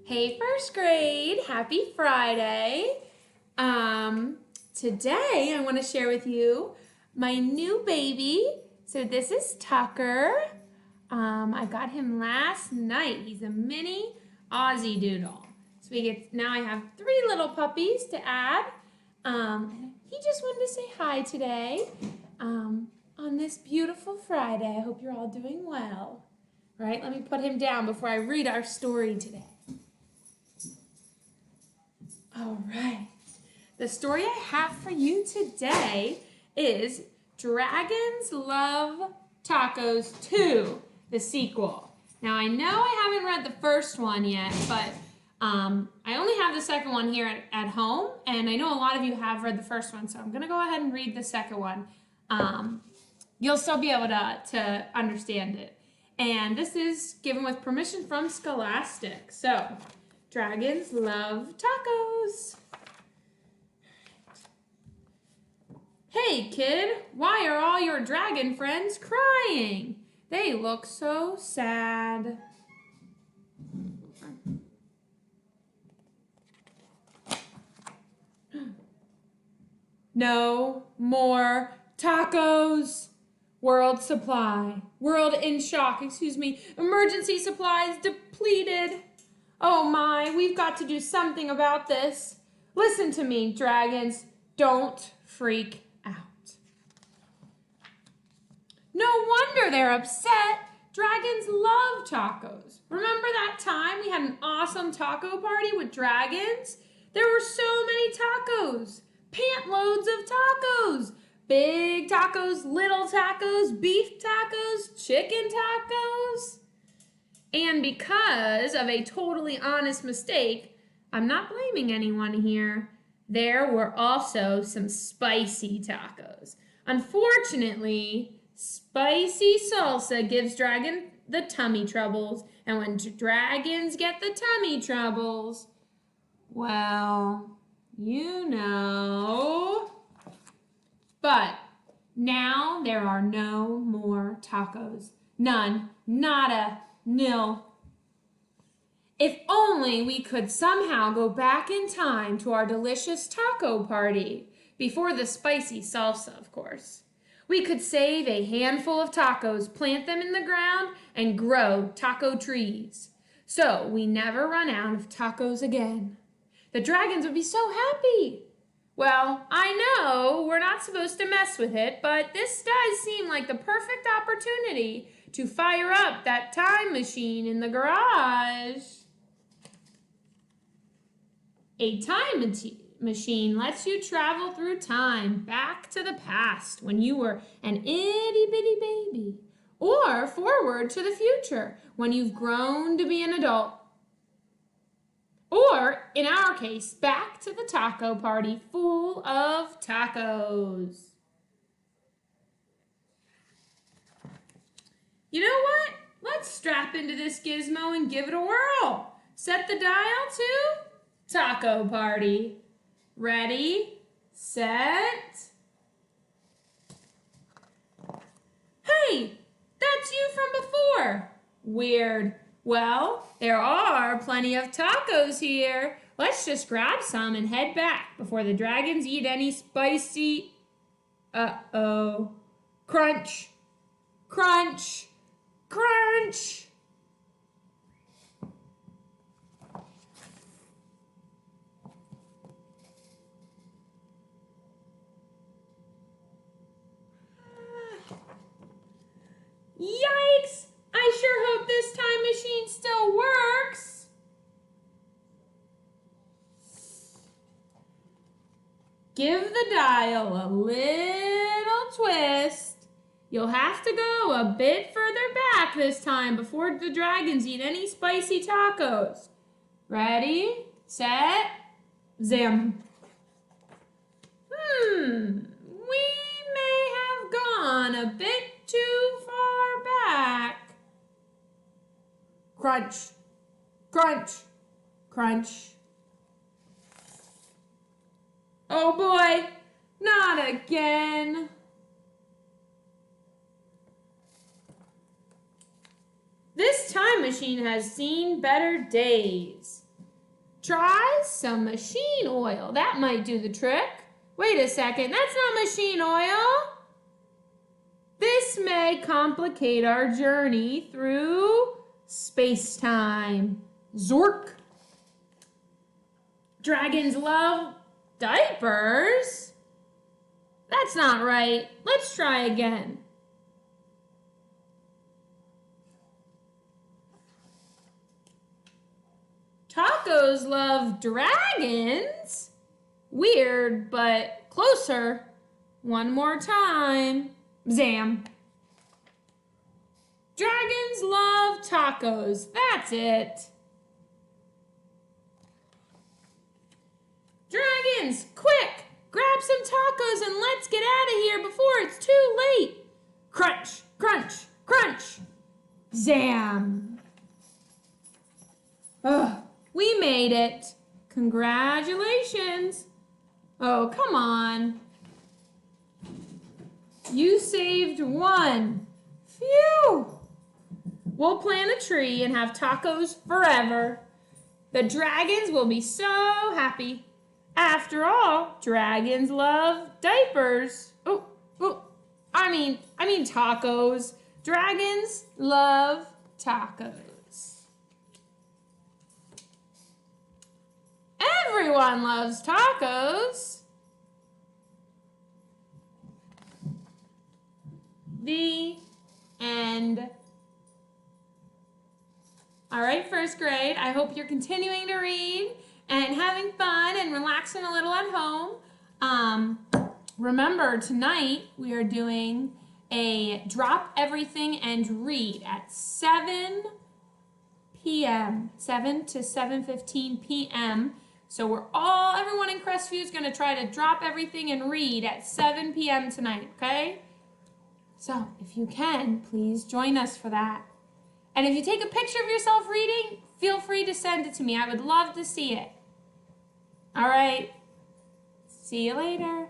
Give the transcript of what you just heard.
Hey, first grade, happy Friday. Today I want to share with you my new baby. So this is Tucker. I got him last night. He's a mini Aussie Doodle. So now I have 3 little puppies to add. He just wanted to say hi today on this beautiful Friday. I hope you're all doing well. All right, let me put him down before I read our story today. All right. The story I have for you today is Dragons Love Tacos 2, the sequel. Now, I know I haven't read the first one yet, but I only have the second one here at home, and I know a lot of you have read the first one, so I'm going to go ahead and read the second one. You'll still be able to understand it. And this is given with permission from Scholastic. So, Dragons Love Tacos. Hey kid, why are all your dragon friends crying? They look so sad. No more tacos. World in shock, emergency supplies depleted. Oh my, we've got to do something about this. Listen to me, dragons. Don't freak out. No wonder they're upset. Dragons love tacos. Remember that time we had an awesome taco party with dragons? There were so many tacos. Pant loads of tacos. Big tacos, little tacos, beef tacos, chicken tacos. And because of a totally honest mistake, I'm not blaming anyone here. There were also some spicy tacos. Unfortunately, spicy salsa gives dragon the tummy troubles. And when dragons get the tummy troubles, well, you know. But now there are no more tacos. None. Nada. Nil. If only we could somehow go back in time to our delicious taco party, before the spicy salsa, of course. We could save a handful of tacos, plant them in the ground, and grow taco trees. So we never run out of tacos again. The dragons would be so happy. Well, I know we're not supposed to mess with it, but this does seem like the perfect opportunity to fire up that time machine in the garage. A time machine lets you travel through time back to the past when you were an itty bitty baby, or forward to the future when you've grown to be an adult. Or, in our case, back to the taco party full of tacos. You know what? Let's strap into this gizmo and give it a whirl. Set the dial to taco party. Ready, set. Hey, that's you from before. Weird. Well, there are plenty of tacos here. Let's just grab some and head back before the dragons eat any spicy... Uh-oh. Crunch. Crunch. Crunch. Yikes! I sure hope this time machine still works. Give the dial a little twist. You'll have to go a bit further back this time before the dragons eat any spicy tacos. Ready, set, zam. We may have gone a bit too far back. Crunch, crunch, crunch. Oh boy, not again. This time machine has seen better days. Try some machine oil. That might do the trick. Wait a second, that's not machine oil. This may complicate our journey through space-time. Zork. Dragons love diapers? That's not right. Let's try again. Tacos love dragons? Weird, but closer. One more time. Zam. Dragons love tacos. That's it. Dragons, quick! Grab some tacos and let's get out of here before it's too late. Crunch, crunch, crunch. Zam. Ugh, we made it. Congratulations. Oh, come on. You saved one. Phew. We'll plant a tree and have tacos forever. The dragons will be so happy. After all, dragons love diapers. I mean tacos. Dragons love tacos. Everyone loves tacos. The end. All right, first grade, I hope you're continuing to read and having fun and relaxing a little at home. Remember, tonight we are doing a drop everything and read at 7 p.m., 7 to 7:15 p.m. So everyone in Crestview is going to try to drop everything and read at 7 p.m. tonight, okay? So if you can, please join us for that. And if you take a picture of yourself reading, feel free to send it to me. I would love to see it. All right. See you later.